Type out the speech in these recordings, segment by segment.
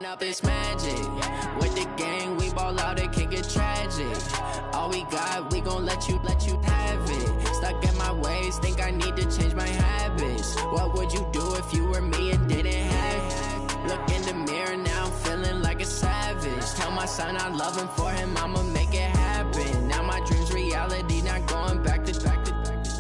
Up this magic. With the gang, we ball out, it can get tragic. All we got, we gon' let you have it. Stuck in my ways, think I need to change my habits. What would you do if you were me and didn't have it? Look in the mirror, now I'm feeling like a savage. Tell my son I love him, for him I'ma make it happen. Now my dream's reality, not going back to.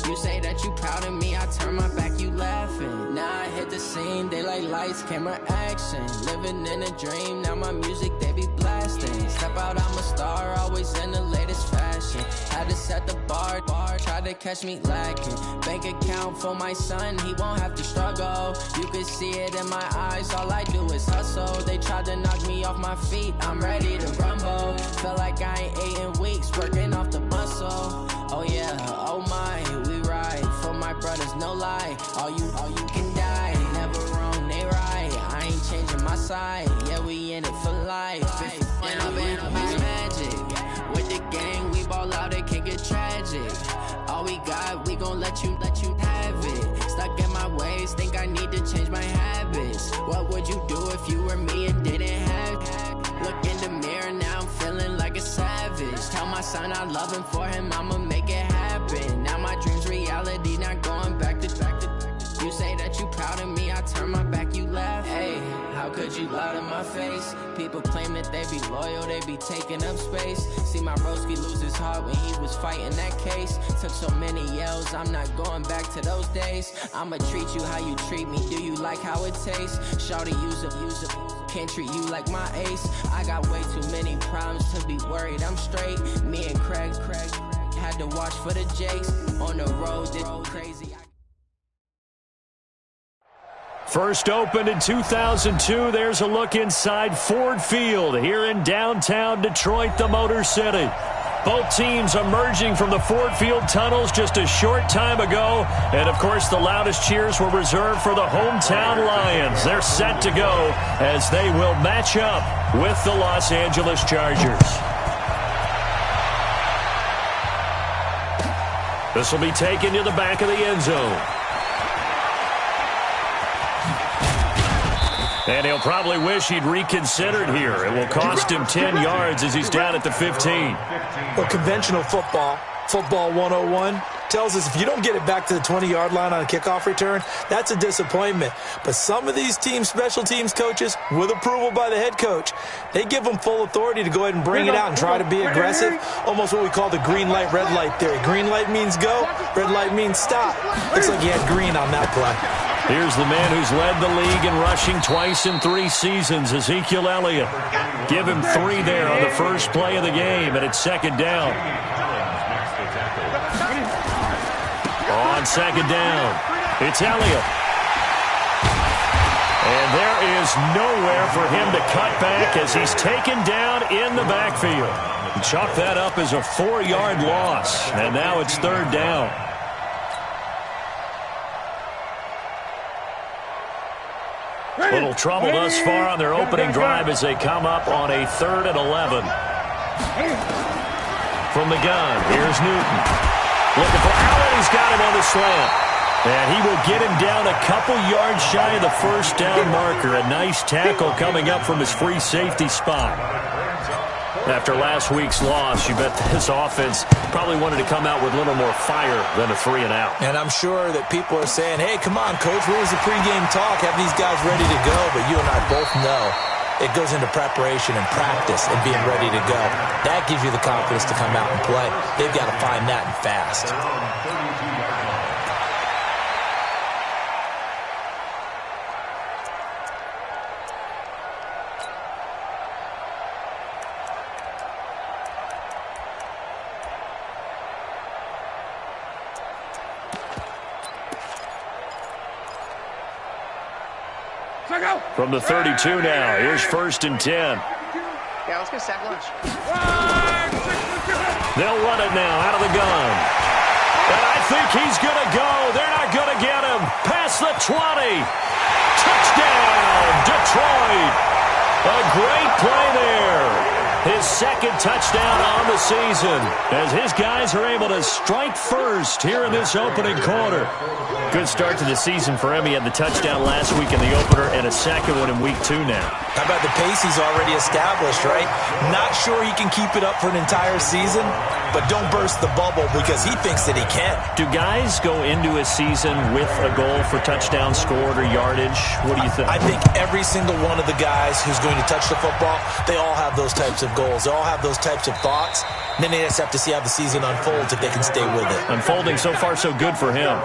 You say that you proud of me, I turn my back, you laughing. Now I hit the scene, they like lights, camera, action. Living in a dream, now my music, they be blasting. Step out, I'm a star, always in the latest fashion. Had to set the bar, try to catch me lacking. Bank account for my son, he won't have to struggle. You can see it in my eyes, all I do is hustle. They tried to knock me off my feet, I'm ready to rumble. Felt like I ain't ate in weeks, working off the muscle. Oh yeah, oh my, we ride for my brothers, no lie. All you can die, never wrong, they right. I ain't changing my side, yeah, we in it for life. When I'm in this magic, with the gang, we ball out, it can get tragic. All we got, we gon' let you have it. Stuck in my ways, think I need to change my habits. What would you do if you were me and didn't have it? Look in the mirror, now I'm feeling like a savage. Tell my son I love him, for him I'ma make it happen. Now my dream's reality, not going back to. You say that you proud of me, I turn my back, you laugh. Hey, how could you lie to my face? People claim that they be loyal, they be taking up space. See my broski lose his heart when he was fighting that case. Took so many yells, I'm not going back to those days. I'ma treat you how you treat me, do you like how it tastes? Shawty, use up, can't treat you like my ace. I got way too many problems to be worried, I'm straight. Me and Craig had to watch for the Jakes. On the road, this crazy. First opened in 2002, there's a look inside Ford Field here in downtown Detroit, the Motor City. Both teams emerging from the Ford Field tunnels just a short time ago. And, of course, the loudest cheers were reserved for the hometown Lions. They're set to go as they will match up with the Los Angeles Chargers. This will be taken to the back of the end zone. And he'll probably wish he'd reconsidered here. It will cost him 10 yards as he's down at the 15. Well, conventional football 101, tells us if you don't get it back to the 20-yard line on a kickoff return, that's a disappointment. But some of these teams, special teams coaches, with approval by the head coach, they give them full authority to go ahead and bring it out and try to be aggressive. Almost what we call the green light, red light theory. Green light means go, red light means stop. Looks like he had green on that play. Here's the man who's led the league in rushing twice in 3 seasons, Ezekiel Elliott. Give him 3 there on the first play of the game, and it's second down. On second down, it's Elliott. And there is nowhere for him to cut back as he's taken down in the backfield. Chalk that up as a 4-yard loss, and now it's third down. Little trouble thus far on their opening drive as they come up on a 3rd and 11. From the gun, here's Newton. Looking for Allen, he's got him on the slant. And he will get him down a couple yards shy of the first down marker. A nice tackle coming up from his free safety spot. After last week's loss, you bet this offense probably wanted to come out with a little more fire than a 3 and out. And I'm sure that people are saying, hey, come on, Coach, what was the pregame talk? Have these guys ready to go? But you and I both know it goes into preparation and practice and being ready to go. That gives you the confidence to come out and play. They've got to find that and fast. From the 32 now, here's 1st and 10. Yeah, let's go sack lunch. They'll run it now out of the gun. And I think he's going to go. They're not going to get him. Past the 20. Touchdown, Detroit. A great play there. his second touchdown on the season, as his guys are able to strike first here in this opening quarter. Good start to the season for him. He had the touchdown last week in the opener and a second one in week 2 now. How about the pace he's already established, right? Not sure he can keep it up for an entire season, but don't burst the bubble because he thinks that he can. Do guys go into a season with a goal for touchdown scored or yardage? What do you think? I think every single one of the guys who's going to touch the football, they all have those types of goals. They all have those types of thoughts. And then they just have to see how the season unfolds if they can stay with it. Unfolding so far so good for him.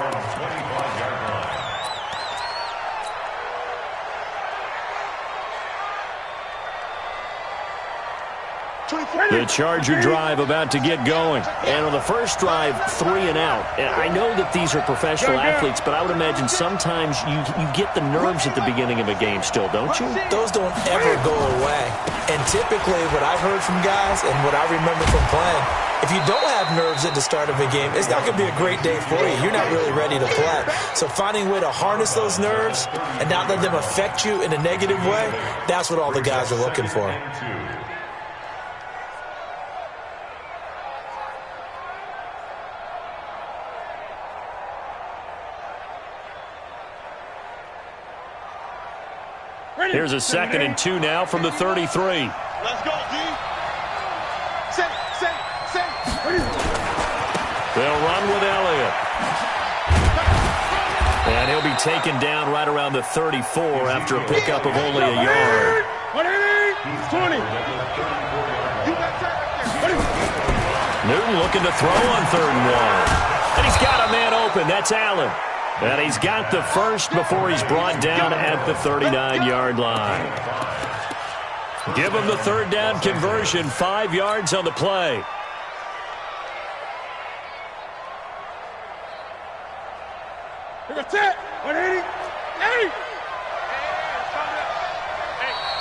The Charger drive about to get going. And on the first drive, 3 and out. And I know that these are professional athletes, but I would imagine sometimes you get the nerves at the beginning of a game still, don't you? Those don't ever go away. And typically what I've heard from guys and what I remember from playing, if you don't have nerves at the start of a game, it's not going to be a great day for you. You're not really ready to play. So finding a way to harness those nerves and not let them affect you in a negative way, that's what all the guys are looking for. Here's a 2nd and 2 now from the 33. Let's go, D. Set. They'll run with Elliott. And he'll be taken down right around the 34 after a pickup of only a yard. 20. Newton looking to throw on 3rd and 1. And he's got a man open. That's Allen. And he's got the first before he's brought down at the 39-yard line. Give him the 3rd down conversion, 5 yards on the play.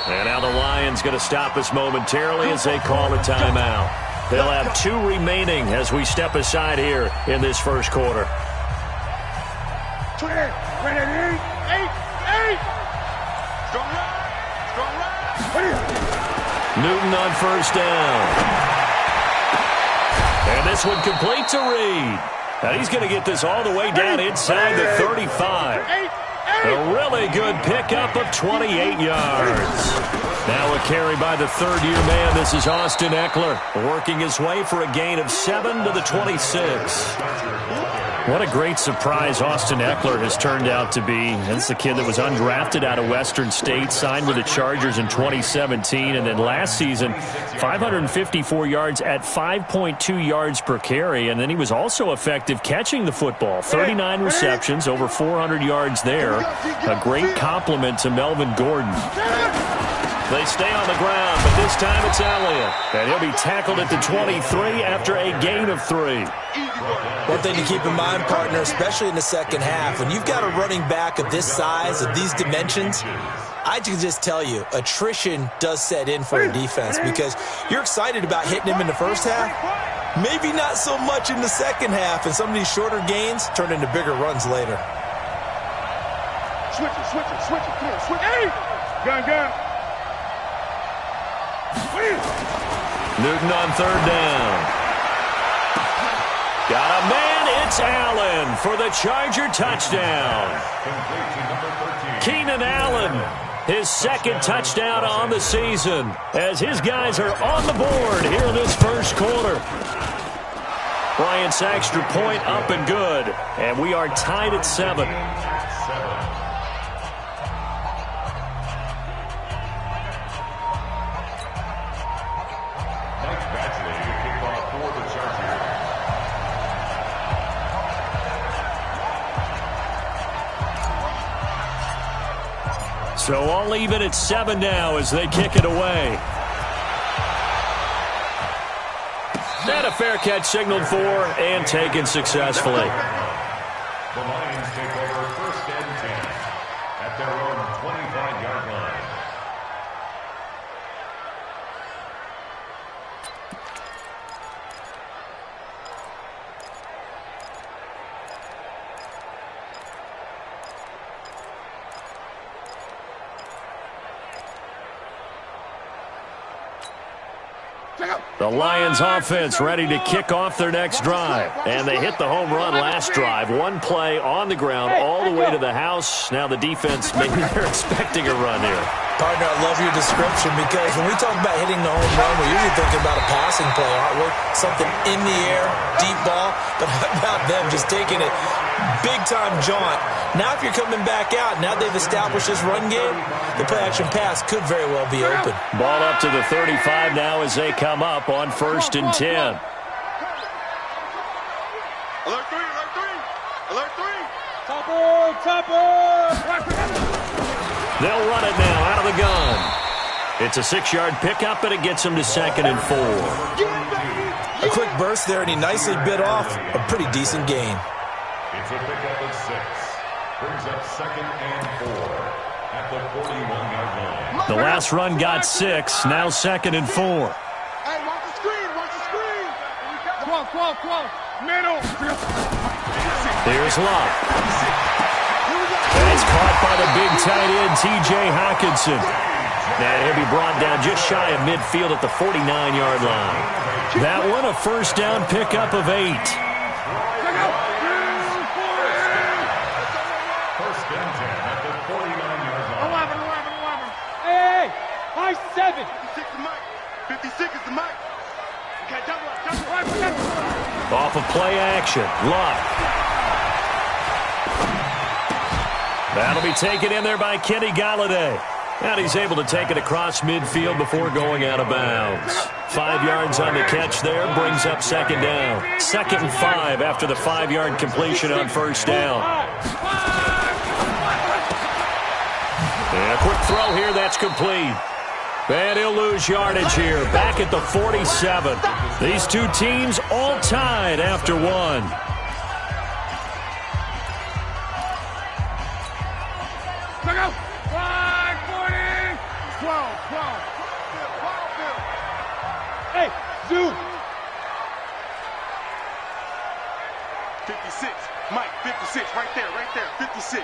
And now the Lions going to stop us momentarily as they call a timeout. They'll have 2 remaining as we step aside here in this first quarter. Strong right. Newton on 1st down. And this one complete to Reed. And he's going to get this all the way down inside the 35. A really good pickup of 28 yards. Now a carry by the 3rd-year man. This is Austin Eckler working his way for a gain of 7 to the 26. What a great surprise Austin Eckler has turned out to be. That's the kid that was undrafted out of Western State, signed with the Chargers in 2017, and then last season, 554 yards at 5.2 yards per carry, and then he was also effective catching the football. 39 receptions, over 400 yards there. A great compliment to Melvin Gordon. They stay on the ground, but this time it's Elliott. And he'll be tackled at the 23 after a gain of 3. One thing to keep in mind, partner, especially in the second half, when you've got a running back of this size, of these dimensions, I can just tell you, attrition does set in for a defense because you're excited about hitting him in the first half. Maybe not so much in the second half, and some of these shorter gains turn into bigger runs later. Switch it. Come on, switch. Hey! Gun. Newton on 3rd down. Got a man, it's Allen for the Charger touchdown. Keenan Allen, his 2nd touchdown on the season, as his guys are on the board here in this first quarter. Bryant's extra point up and good, and we are tied at 7. So all even at 7 now as they kick it away. And a fair catch signaled for and taken successfully. The Lions take over 1st and 10 at their own 25-yard line. The Lions offense ready to kick off their next drive. And they hit the home run last drive. One play on the ground all the way to the house. Now the defense, maybe they're expecting a run here. Partner, I love your description because when we talk about hitting the home run, we're usually thinking about a passing play, aren't we? Something in the air, deep ball. But how about them just taking it big-time jaunt? Now if you're coming back out, now they've established this run game, the play-action pass could very well be open. Ball up to the 35 now as they come up on 1st and 10. Alert 3, alert 3. Alert 3. Topper! They'll run it now out of the gun. It's a 6-yard pickup, and it gets them to 2nd and 4. A quick burst there, and he nicely bit off a pretty decent gain. It's a pickup of 6. Brings up 2nd and 4 at the 41-yard line. The last run got 6, now 2nd and 4. Hey, watch the screen, watch the screen. 12. Middle. Here's Love. That's caught by the big tight end, T.J. Hawkinson. And he'll be brought down just shy of midfield at the 49-yard line. That one a first down pickup of 8. First and 10 at the 49-yard line. 11. Hey, high 7. 56 is Mike. 56 is the Mike. Okay, double up. Off of play action, Love. That'll be taken in there by Kenny Galladay. And he's able to take it across midfield before going out of bounds. 5 yards on the catch there, brings up 2nd down. 2nd and 5 after the 5-yard completion on 1st down. And a quick throw here, that's complete. And he'll lose yardage here, back at the 47. These two teams all tied after one. Hey, Zoo. 56. Mike, 56. Right there. 56.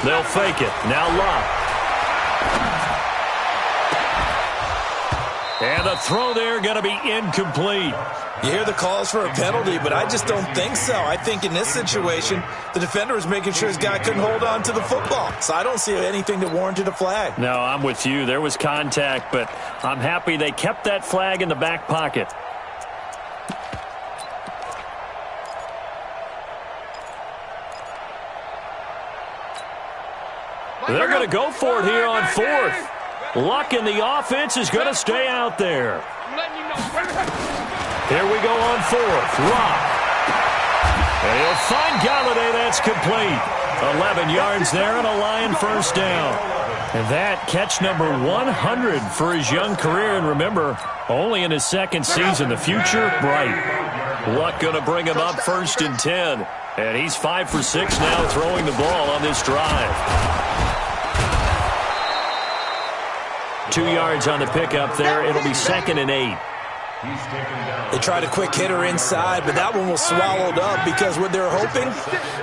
They'll fake it. Now Love. And the throw there going to be incomplete. You hear the calls for a penalty, but I just don't think so. I think in this situation, the defender was making sure his guy couldn't hold on to the football. So I don't see anything that warranted a flag. No, I'm with you. There was contact, but I'm happy they kept that flag in the back pocket. They're going to go for it here on 4th. Luck in the offense is going to stay out there. Here we go on 4th. Rock. And he'll find Galladay. That's complete. 11 yards there and a Lion first down. And that catch number 100 for his young career. And remember, only in his 2nd season. The future, bright. Luck going to bring him up 1st and 10. And he's 5 for 6 now throwing the ball on this drive. 2 yards on the pickup there. It'll be 2nd and 8. They tried a quick hitter inside, but that one was swallowed up because what they're hoping,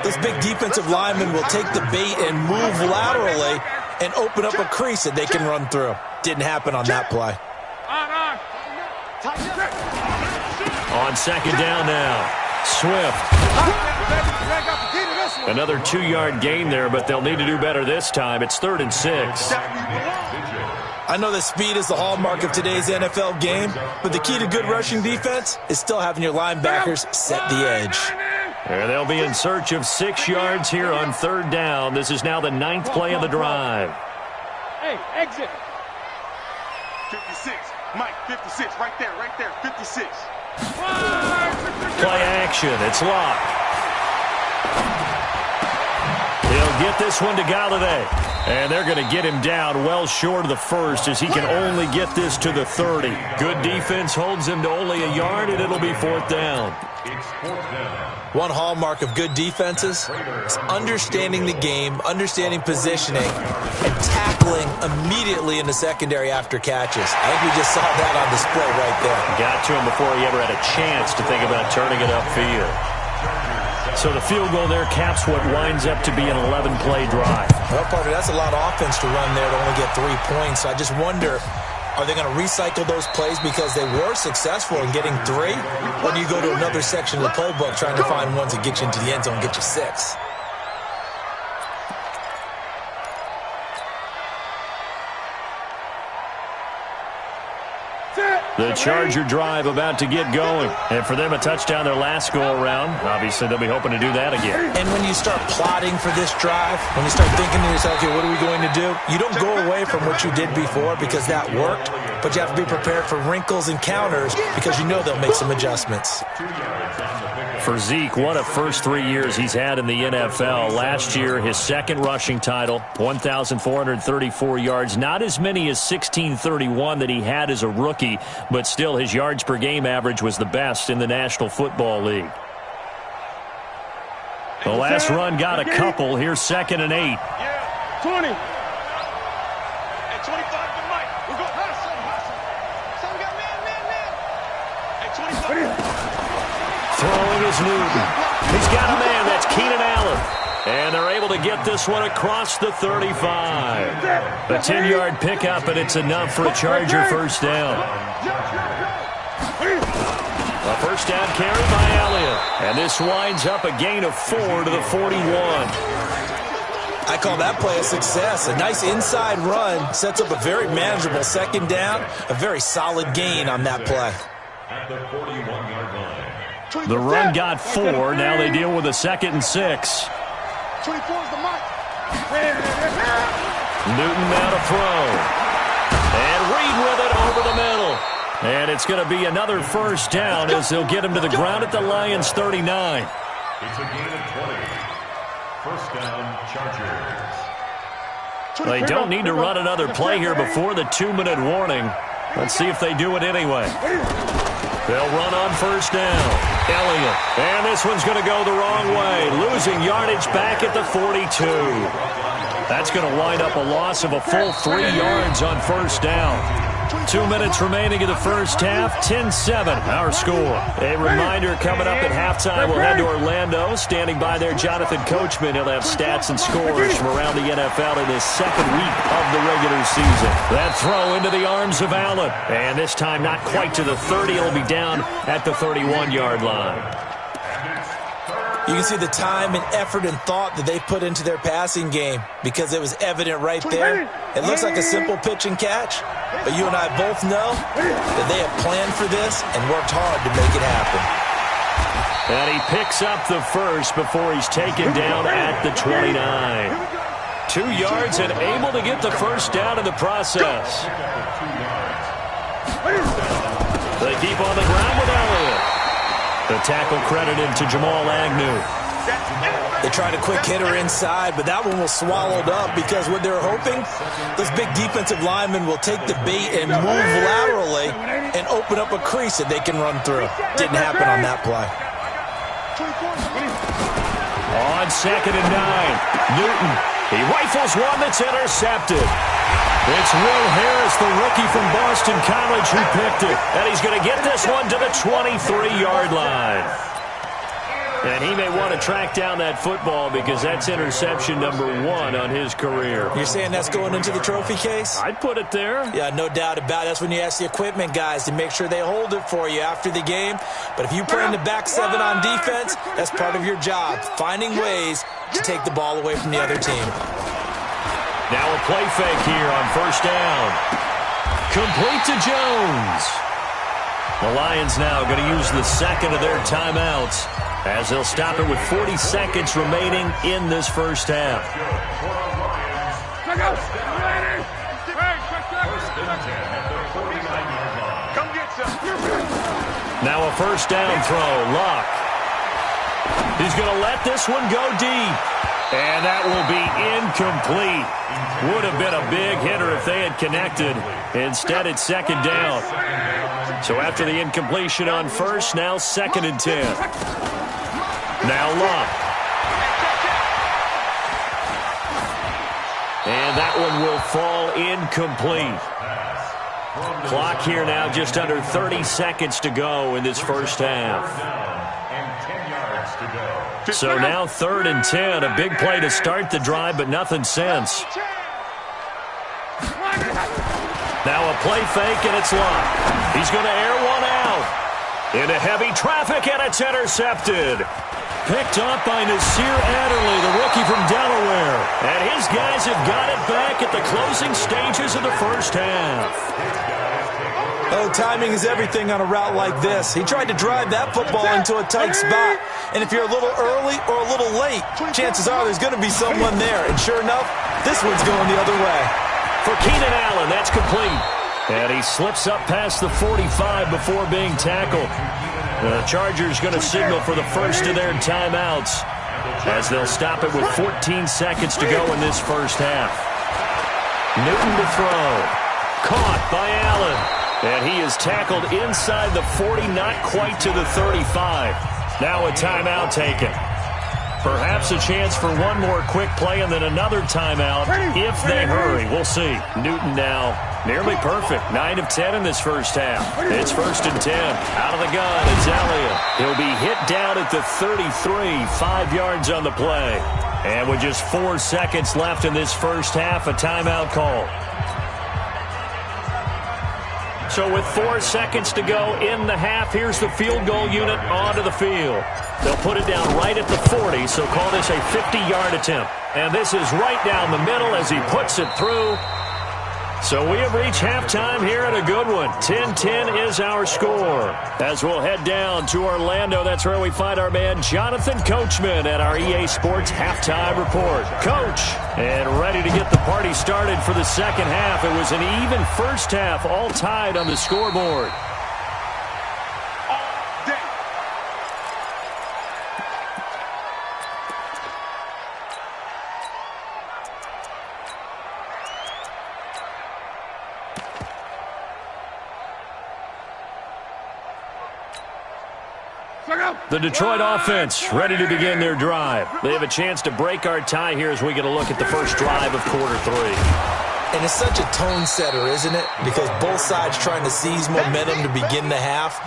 this big defensive lineman will take the bait and move laterally and open up a crease that they can run through. Didn't happen on that play. On 2nd down now, Swift. Another 2-yard gain there, but they'll need to do better this time. It's 3rd and 6. I know that speed is the hallmark of today's NFL game, but the key to good rushing defense is still having your linebackers set the edge. And they'll be in search of 6 yards here on 3rd down. This is now the 9th play of the drive. Hey, exit. 56. Mike, 56. Right there. 56. Play action. It's Locke. He'll get this one to Galladay. And they're going to get him down well short of the 1st as he can only get this to the 30. Good defense holds him to only a yard, and it'll be 4th down. It's 4th down. One hallmark of good defenses is understanding the game, understanding positioning, and tackling immediately in the secondary after catches. I think we just saw that on display right there. Got to him before he ever had a chance to think about turning it upfield. So the field goal there caps what winds up to be an 11-play drive. Well, partner, that's a lot of offense to run there to only get 3 points. So I just wonder, Are they going to recycle those plays because they were successful in getting 3? Or do you go to another section of the playbook trying to find ones that get you into the end zone and get you 6? The Charger drive about to get going. And for them, a touchdown their last go-around. Obviously, they'll be hoping to do that again. And when you start plotting for this drive, when you start thinking to yourself, okay, what are we going to do? You don't go away from what you did before because that worked, but you have to be prepared for wrinkles and counters because you know they'll make some adjustments. For Zeke, what a first 3 years he's had in the NFL. Last year, his second rushing title, 1,434 yards. Not as many as 1,631 that he had as a rookie, but still his yards per game average was the best in the National Football League. The last run got a couple. Here's 2nd and 8. Yeah, 20. At 25 to Mike. We're going to Some got man. At 25. Throwing is Newton. He's got a man. That's Keenan Allen. And they're able to get this one across the 35. A 10-yard pickup, and it's enough for a Charger first down. A first down carry by Elliott. And this winds up a gain of 4 to the 41. I call that play a success. A nice inside run sets up a very manageable second down. A very solid gain on that play. At the 41-yard line. The run got 4. Now they deal with a 2nd and 6. 24 is the mark. Newton now to throw. And Reed with it over the middle. And it's going to be another first down as they'll get him to the ground at the Lions' 39. It's a gain of 20. First down, Chargers. They don't need to run another play here before the 2-minute warning. Let's see if they do it anyway. They'll run on first down. Elliott. And this one's going to go the wrong way. Losing yardage back at the 42. That's going to wind up a loss of a full 3 yards on first down. 2 minutes remaining in the first half. 10-7, our score. A reminder coming up at halftime. We'll head to Orlando. Standing by there, Jonathan Coachman. He'll have stats and scores from around the NFL in his second week of the regular season. That throw into the arms of Allen. And this time not quite to the 30. It'll be down at the 31-yard line. You can see the time and effort and thought that they put into their passing game because it was evident right there. It looks like a simple pitch and catch, but you and I both know that they have planned for this and worked hard to make it happen. And he picks up the first before he's taken down at the 29. 2 yards and able to get the first down in the process. They keep on the ground with Elliott. The tackle credited to Jamal Agnew. They tried a quick hitter inside, but that one was swallowed up because what they're hoping, those big defensive linemen will take the bait and move laterally and open up a crease that they can run through. Didn't happen on that play. On 2nd and 9, Newton. He rifles one that's intercepted. It's Will Harris, the rookie from Boston College, who picked it. And he's going to get this one to the 23-yard line. And he may want to track down that football because that's interception number 1 on his career. You're saying that's going into the trophy case? I'd put it there. Yeah, no doubt about it. That's when you ask the equipment guys to make sure they hold it for you after the game. But if you play in the back 7 on defense, that's part of your job, finding ways to take the ball away from the other team. Now a play fake here on first down. Complete to Jones. The Lions now going to use the second of their timeouts as they'll stop it with 40 seconds remaining in this first half. Now a first down throw. Luck. He's going to let this one go deep. And that will be incomplete. Would have been a big hitter if they had connected. Instead, it's second down. So after the incompletion on first, now 2nd and 10. Now Luck. And that one will fall incomplete. Clock here now just under 30 seconds to go in this first half. So now 3rd and 10, a big play to start the drive, but nothing since. Now a play fake, and it's locked. He's going to air one out. Into heavy traffic, and it's intercepted. Picked up by Nasir Adderley, the rookie from Delaware. And his guys have got it back at the closing stages of the first half. Oh, timing is everything on a route like this. He tried to drive that football into a tight spot. And if you're a little early or a little late, chances are there's going to be someone there. And sure enough, this one's going the other way. For Keenan Allen, that's complete. And he slips up past the 45 before being tackled. The Chargers going to signal for the first of their timeouts as they'll stop it with 14 seconds to go in this first half. Newton to throw. Caught by Allen. And he is tackled inside the 40, not quite to the 35. Now a timeout taken. Perhaps a chance for one more quick play and then another timeout if they hurry. We'll see. Newton now nearly perfect. 9 of 10 in this first half. It's 1st and 10. Out of the gun, it's Elliott. He'll be hit down at the 33, 5 yards on the play. And with just 4 seconds left in this first half, a timeout call. So with 4 seconds to go in the half, here's the field goal unit onto the field. They'll put it down right at the 40, so call this a 50-yard attempt. And this is right down the middle as he puts it through. So we have reached halftime here at a good one. 10-10 is our score. As we'll head down to Orlando, that's where we find our man Jonathan Coachman at our EA Sports Halftime Report. Coach, and ready to get the party started for the second half. It was an even first half, all tied on the scoreboard. The Detroit offense ready to begin their drive. They have a chance to break our tie here as we get a look at the first drive of quarter 3. And it's such a tone setter, isn't it? Because both sides trying to seize momentum to begin the half.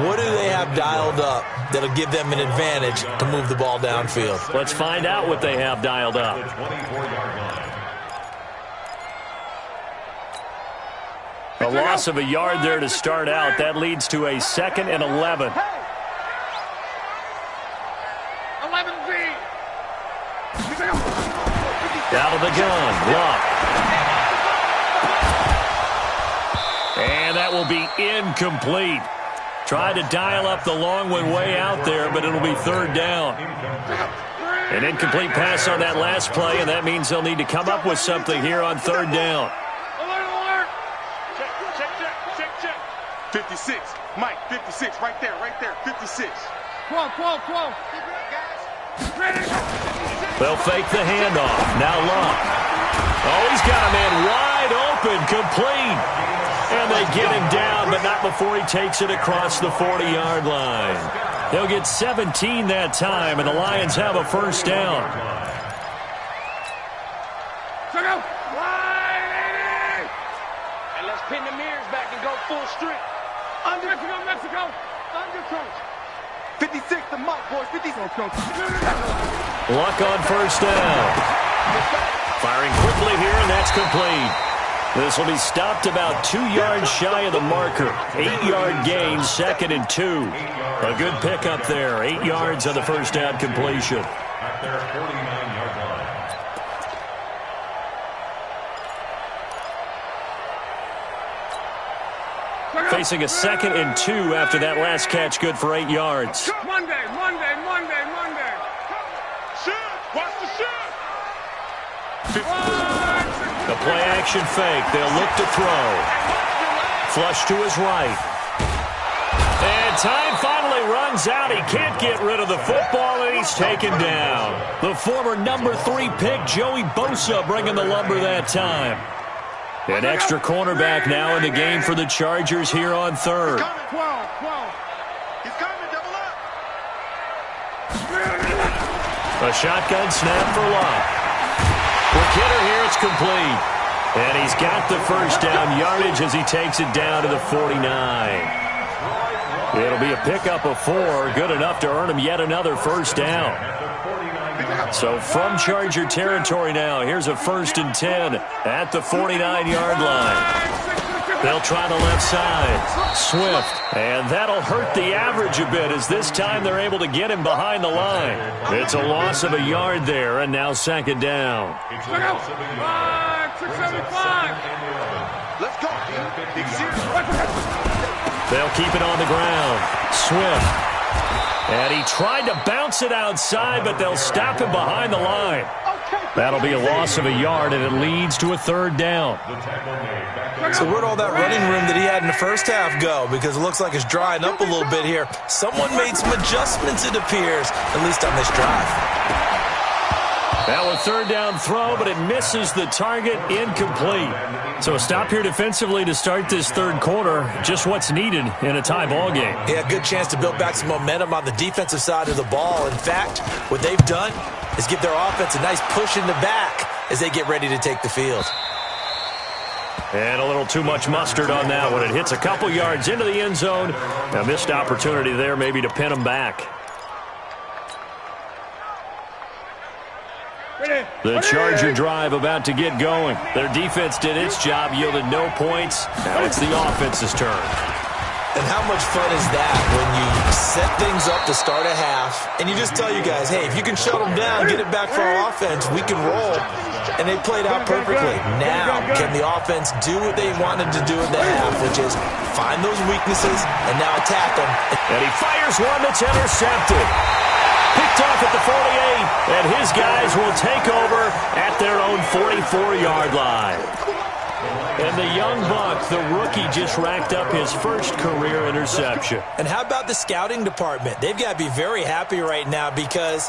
What do they have dialed up that'll give them an advantage to move the ball downfield? Let's find out what they have dialed up. A loss of a yard there to start out. That leads to a 2nd and 11. Out of the gun, Luck. And that will be incomplete. Tried to dial up the long one way out there, but it'll be 3rd down. An incomplete pass on that last play, and that means they'll need to come up with something here on 3rd down. Alert! Check. 56. Mike, 56, right there, 56. 12. They'll fake the handoff. Now Luck. Oh, he's got a man wide open, complete. And they get him down, but not before he takes it across the 40-yard line. They'll get 17 that time, and the Lions have a first down. And let's pin the mirrors back and go full strength. Mexico. Under coach. 56 to Mike, boys. 56. Luck on first down. Firing quickly here, and that's complete. This will be stopped about 2 yards shy of the marker. 8-yard gain, 2nd and 2. A good pickup there. 8 yards on the first down completion. At their 49-yard line. Facing a 2nd and 2 after that last catch, good for 8 yards. Monday. Watch the shoot. The play-action fake. They'll look to throw. Flush to his right. And time finally runs out. He can't get rid of the football, and he's taken down. The former number 3 pick, Joey Bosa, bringing the lumber that time. An extra cornerback now in the game for the Chargers here on 3rd. 12. He's coming, double up. A shotgun snap for Luck. For Kidder here, it's complete. And he's got the first down yardage as he takes it down to the 49. It'll be a pickup of 4, good enough to earn him yet another first down. So from Charger territory now, here's a 1st and 10 at the 49-yard line. They'll try the left side. Swift. And that'll hurt the average a bit as this time they're able to get him behind the line. It's a loss of a yard there, and now second down. It's a loss of a yard. 675. Let's go. They'll keep it on the ground. Swift. And he tried to bounce it outside, but they'll stop him behind the line. That'll be a loss of a yard, and it leads to a third down. So where'd all that running room that he had in the first half go? Because it looks like it's drying up a little bit here. Someone made some adjustments, it appears, at least on this drive. Now a third down throw, but it misses the target, incomplete. So a stop here defensively to start this third quarter. Just what's needed in a tie ball game. Yeah, good chance to build back some momentum on the defensive side of the ball. In fact, what they've done is give their offense a nice push in the back as they get ready to take the field. And a little too much mustard on that one. It hits a couple yards into the end zone. A missed opportunity there maybe to pin them back. The Charger drive about to get going. Their defense did its job, yielded no points. Now it's the offense's turn. And how much fun is that when you set things up to start a half and you just tell you guys, hey, if you can shut them down, get it back for our offense, we can roll. And they played out perfectly. Now, can the offense do what they wanted to do in the half, which is find those weaknesses and now attack them. And he fires one that's intercepted. Picked off at the 48, and his guys will take over at their own 44-yard line. And the young buck, the rookie, just racked up his first career interception. And how about the scouting department? They've got to be very happy right now because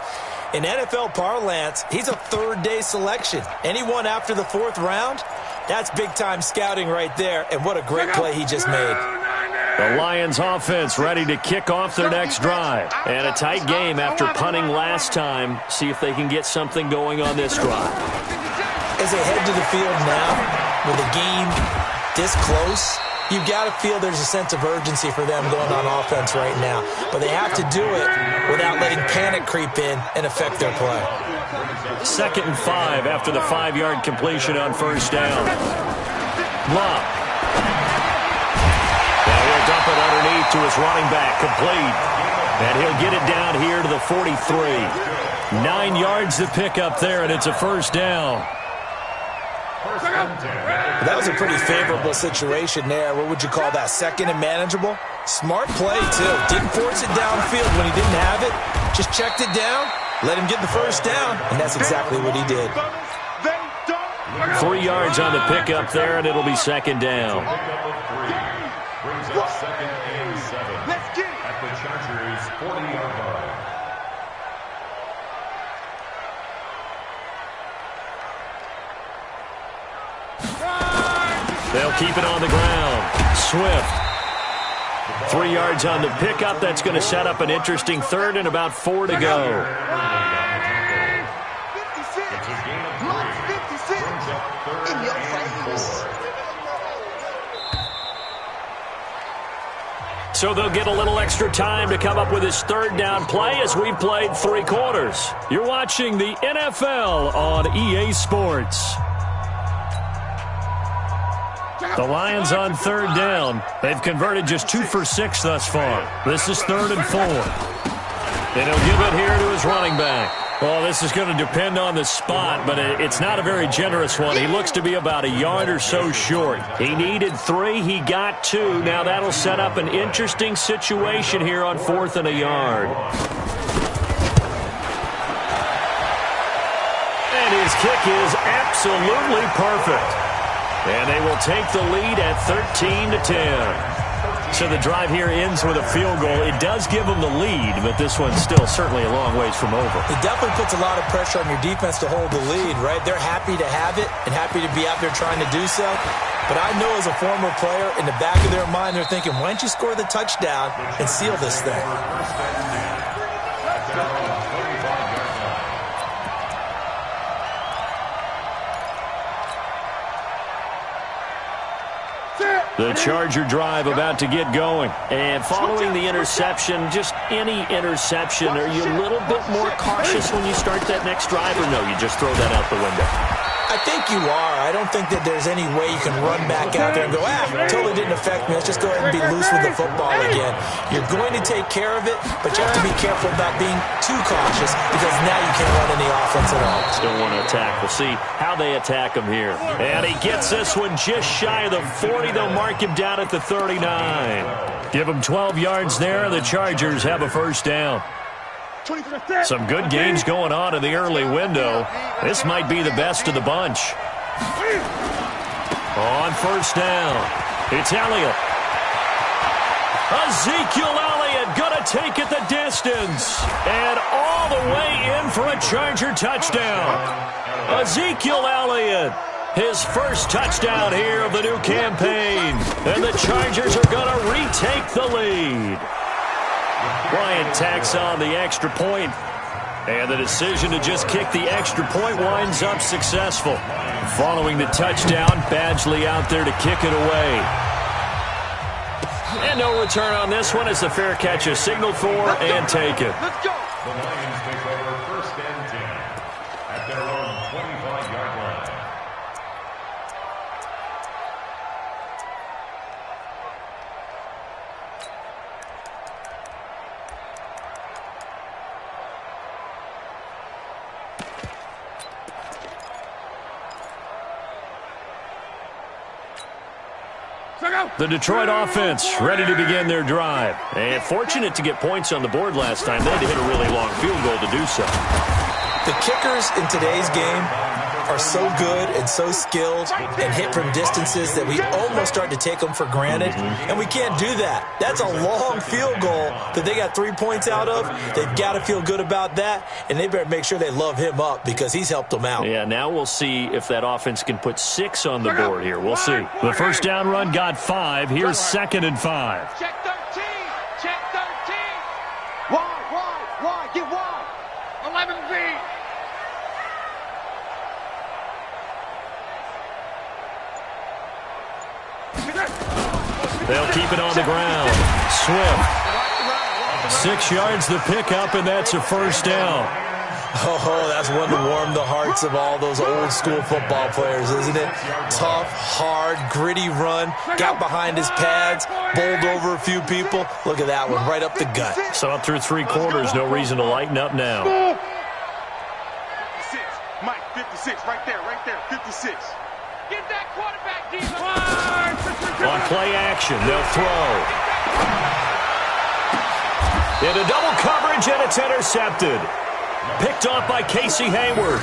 in NFL parlance, he's a third-day selection. Anyone after the fourth round, that's big-time scouting right there, and what a great play he just made. The Lions offense ready to kick off their next drive. And a tight game after punting last time. See if they can get something going on this drive. As they head to the field now, with a game this close, you've got to feel there's a sense of urgency for them going on offense right now. But they have to do it without letting panic creep in and affect their play. 2nd and 5 after the 5-yard completion on first down. Love. Now he'll dump it underneath to his running back, complete. And he'll get it down here to the 43. 9 yards to pick up there, and it's a first down. That was a pretty favorable situation there. What would you call that? Second and manageable? Smart play, too. Didn't force it downfield when he didn't have it. Just checked it down, let him get the first down, and that's exactly what he did. 3 yards on the pickup there, and it'll be second down. Brings up 2nd and 7 at the Chargers' 40-yard line. They'll keep it on the ground. Swift. 3 yards on the pickup. That's going to set up an interesting third and about 4 to go. So they'll get a little extra time to come up with his third down play as we played 3 quarters. You're watching the NFL on EA Sports. The Lions on third down. They've converted just 2 for 6 thus far. This is 3rd and 4. And he'll give it here to his running back. Well, this is going to depend on the spot, but it's not a very generous one. He looks to be about a yard or so short. He needed 3. He got 2. Now that'll set up an interesting situation here on 4th and a yard. And his kick is absolutely perfect. And they will take the lead at 13-10. So the drive here ends with a field goal. It does give them the lead, but this one's still certainly a long ways from over. It definitely puts a lot of pressure on your defense to hold the lead, right? They're happy to have it and happy to be out there trying to do so. But I know as a former player, in the back of their mind, they're thinking, why don't you score the touchdown and seal this thing? The Charger drive about to get going. And following the interception, just any interception, are you a little bit more cautious when you start that next drive, or no, you just throw that out the window? I I think you are. I don't think that there's any way you can run back out there and go, totally didn't affect me. Let's just go ahead and be loose with the football again. You're going to take care of it, but you have to be careful about being too cautious because now you can't run any offense at all. Still want to attack. We'll see how they attack him here. And he gets this one just shy of the 40. They'll mark him down at the 39. Give him 12 yards there. The Chargers have a first down. Some good games going on in the early window. This might be the best of the bunch. On first down, it's Elliott. Ezekiel Elliott going to take it the distance. And all the way in for a Charger touchdown. Ezekiel Elliott, his first touchdown here of the new campaign. And the Chargers are going to retake the lead. Bryant tacks on the extra point, and the decision to just kick the extra point winds up successful. Following the touchdown, Badgley out there to kick it away. And no return on this one as the fair catch is signaled for and taken. Let's go. The Lions take over first and 10 at their own 25-yard line. The Detroit offense ready to begin their drive. And fortunate to get points on the board last time. They had to hit a really long field goal to do so. The kickers in today's game are so good and so skilled and hit from distances that we almost start to take them for granted, and we can't do that. That's a long field goal that they got 3 points out of. They've got to feel good about that, and they better make sure they love him up because he's helped them out. Yeah, now we'll see if that offense can put 6 on the board here. We'll see. The first down run got 5. Here's 2nd and 5. Check 13. Check 13. Wide. Get wide. 11B. They'll keep it on the ground. Swift. 6 yards the pickup, and that's a first down. Oh, that's one to warm the hearts of all those old school football players, isn't it? Tough, hard, gritty run. Got behind his pads, bowled over a few people. Look at that one, right up the gut. So up through 3 quarters, no reason to lighten up now. 56. Mike, 56. Right there. 56. Get that quarterback, defense. On play action, they'll throw. Into double coverage, and it's intercepted. Picked off by Casey Hayward.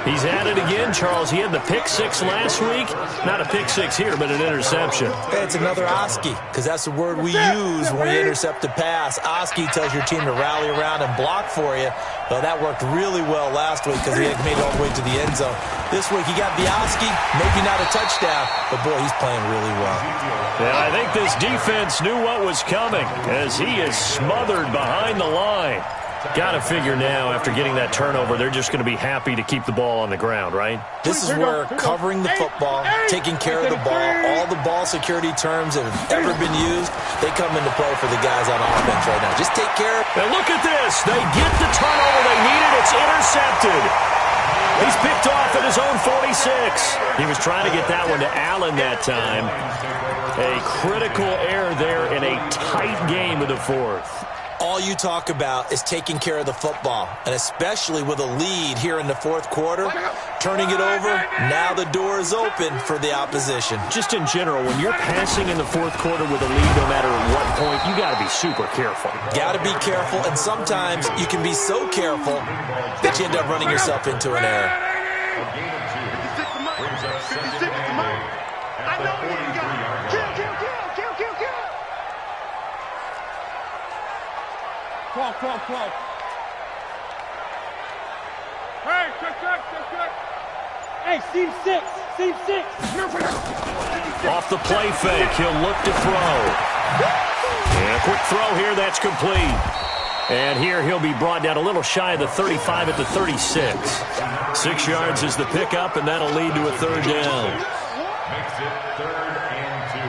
He's at it again, Charles. He had the pick 6 last week. Not a pick 6 here, but an interception. Hey, it's another Oski, because that's the word we use when we intercept a pass. Oski tells your team to rally around and block for you. Well, that worked really well last week because he had made it all the way to the end zone. This week he got the Oski, maybe not a touchdown, but boy, he's playing really well. Yeah, I think this defense knew what was coming as he is smothered behind the line. Got to figure now, after getting that turnover, they're just going to be happy to keep the ball on the ground, right? This is where covering the football, taking care of the ball, all the ball security terms that have ever been used, they come into play for the guys on offense right now. Just take care of it. And look at this. They get the turnover they needed. It's intercepted. He's picked off at his own 46. He was trying to get that one to Allen that time. A critical error there in a tight game of the fourth. All you talk about is taking care of the football, and especially with a lead here in the fourth quarter, turning it over, now the door is open for the opposition. Just in general, when you're passing in the fourth quarter with a lead, no matter at what point, you got to be super careful. Got to be careful, and sometimes you can be so careful that you end up running yourself into an error. A gain of 2 brings up 2nd and 8 at the 43-yard line. Call. Hey, check. Hey, Steve 6. Off the play fake, he'll look to throw. And a quick throw here, that's complete. And here he'll be brought down a little shy of the 35 at the 36. 6 yards is the pickup, and that'll lead to a third down. Makes it 3rd and 2.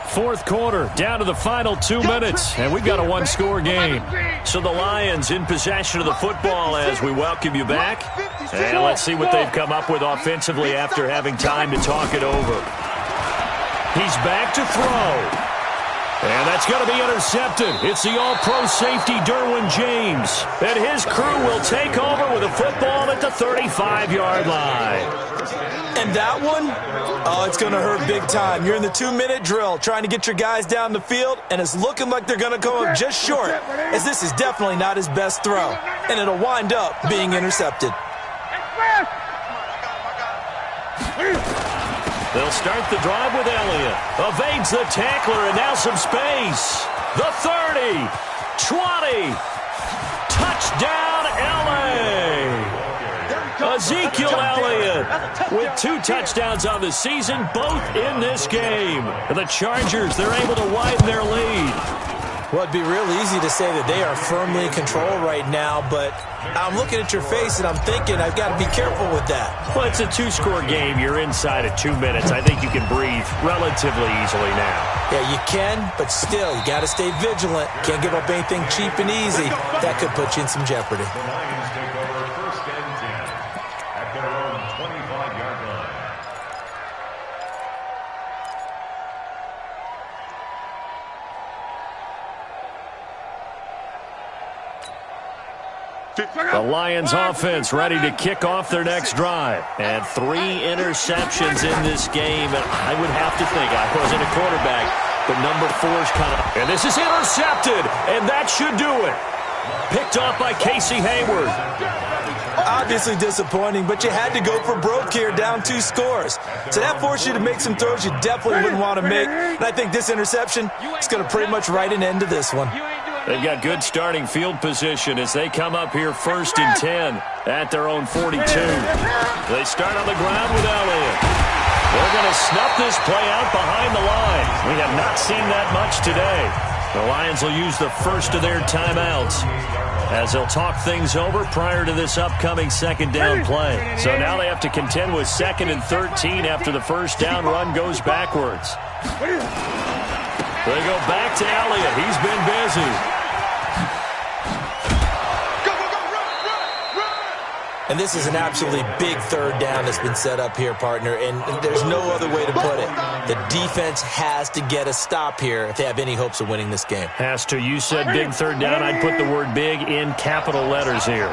Fourth quarter, down to the final 2 minutes, and we've got a one-score game. So the Lions in possession of the football as we welcome you back. And let's see what they've come up with offensively after having time to talk it over. He's back to throw. And that's going to be intercepted. It's the all-pro safety, Derwin James. And his crew will take over with a football at the 35-yard line. And that one, oh, it's going to hurt big time. You're in the 2-minute drill trying to get your guys down the field, and it's looking like they're going to come up just short, as this is definitely not his best throw. And it'll wind up being intercepted. They'll start the drive with Elliott. Evades the tackler, and now some space. The 30, 20, touchdown LA. Ezekiel Elliott with 2 touchdowns on the season, both in this game. And the Chargers, they're able to widen their lead. Well, it'd be real easy to say that they are firmly in control right now, but I'm looking at your face and I'm thinking I've got to be careful with that. Well, it's a 2-score game. You're inside of 2 minutes. I think you can breathe relatively easily now. Yeah, you can, but still, you got to stay vigilant. Can't give up anything cheap and easy. That could put you in some jeopardy. The Lions take over first and 10 at their own 25-yard line. The Lions offense ready to kick off their next drive. And 3 interceptions in this game. And I would have to think, I wasn't a quarterback, but number 4's kind of... And this is intercepted, and that should do it. Picked off by Casey Hayward. Obviously disappointing, but you had to go for broke here, down 2 scores. So that forced you to make some throws you definitely wouldn't want to make. And I think this interception is going to pretty much write an end to this one. They've got good starting field position as they come up here 1st and 10 at their own 42. They start on the ground with Elliott. They're going to snuff this play out behind the line. We have not seen that much today. The Lions will use the first of their timeouts as they'll talk things over prior to this upcoming 2nd down play. So now they have to contend with 2nd and 13 after the first down run goes backwards. They go back to Elliott. He's been busy. And this is an absolutely big 3rd down that's been set up here, partner, and there's no other way to put it. The defense has to get a stop here if they have any hopes of winning this game. Has to. You said big 3rd down. I'd put the word big in capital letters here.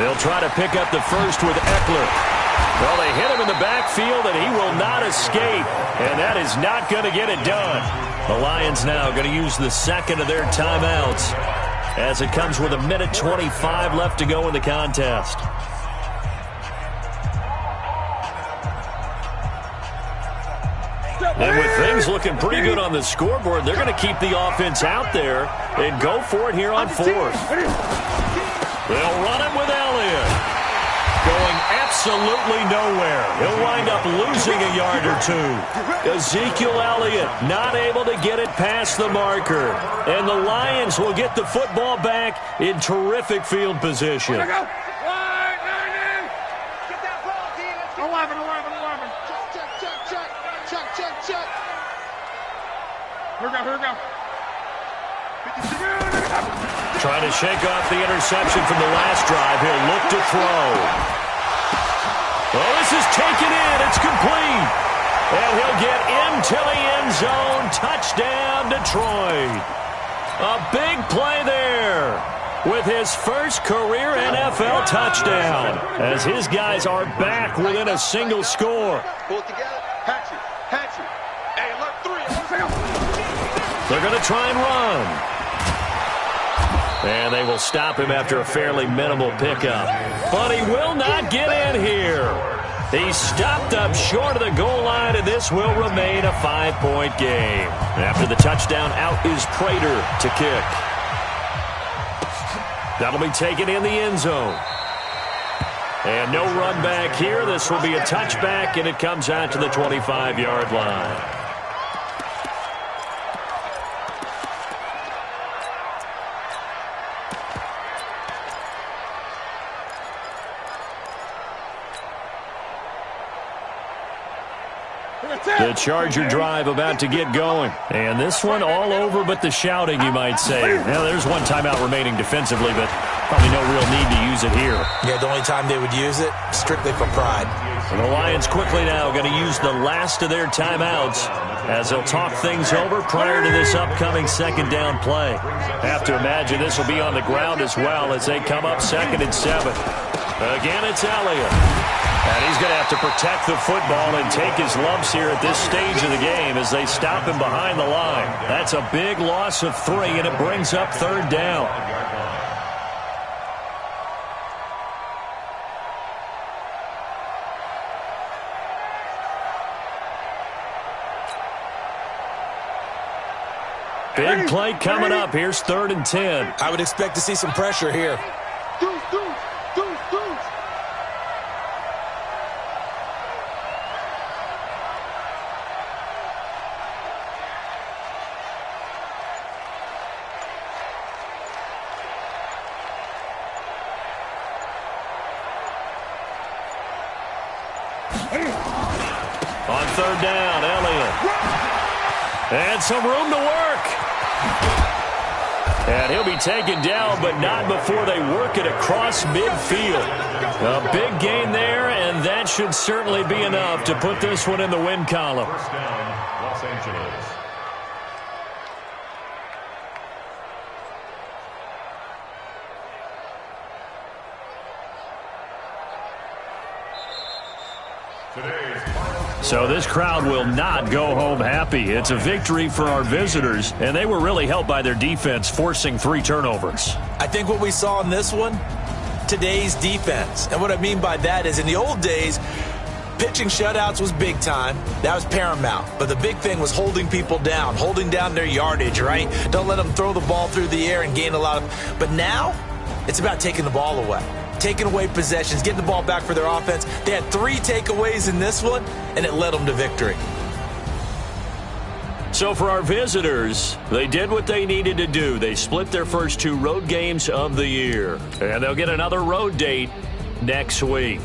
They'll try to pick up the first with Eckler. Well, they hit him in the backfield, and he will not escape, and that is not going to get it done. The Lions now going to use the 2nd of their timeouts, as it comes with 1:25 left to go in the contest. And with things looking pretty good on the scoreboard, they're going to keep the offense out there and go for it here on 4th. They'll run it with Elliott. Going absolutely nowhere. He'll wind up losing a yard or 2. Ezekiel Elliott not able to get it past the marker. And the Lions will get the football back in terrific field position. Get that ball, D. 11. Check. Here we go. Trying to shake off the interception from the last drive. He'll look to throw. Oh, this is taken in. It's complete. And he'll get into the end zone. Touchdown, Detroit. A big play there with his first career NFL touchdown as his guys are back within a single score. Pull it together. Hatchet. Hey, alert 3. They're going to try and run. And they will stop him after a fairly minimal pickup. But he will not get in here. He's stopped up short of the goal line, and this will remain a 5-point game. After the touchdown, out is Prater to kick. That'll be taken in the end zone. And no run back here. This will be a touchback, and it comes out to the 25-yard line. The Charger drive about to get going. And this one all over but the shouting, you might say. Now, there's one timeout remaining defensively, but probably no real need to use it here. Yeah, the only time they would use it, strictly for pride. And the Lions quickly now going to use the last of their timeouts as they'll talk things over prior to this upcoming second down play. Have to imagine this will be on the ground as well as they come up 2nd and 7. Again, it's Elliott. And he's going to have to protect the football and take his lumps here at this stage of the game as they stop him behind the line. That's a big loss of 3, and it brings up 3rd down. Big play coming up. Here's 3rd and 10. I would expect to see some pressure here. On 3rd down, Elliott. And some room to work. And he'll be taken down, but not before they work it across midfield. A big gain there, and that should certainly be enough to put this one in the win column. 1st down, Los Angeles. So this crowd will not go home happy. It's a victory for our visitors, and they were really helped by their defense, forcing 3 turnovers. I think what we saw in this one, today's defense. And what I mean by that is in the old days, pitching shutouts was big time. That was paramount. But the big thing was holding people down, holding down their yardage, right? Don't let them throw the ball through the air and gain a lot of... But now, it's about taking the ball away. Taking away possessions, getting the ball back for their offense. They had 3 takeaways in this one, and it led them to victory. So for our visitors, they did what they needed to do. They split their first 2 road games of the year, and they'll get another road date next week.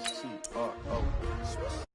STRO.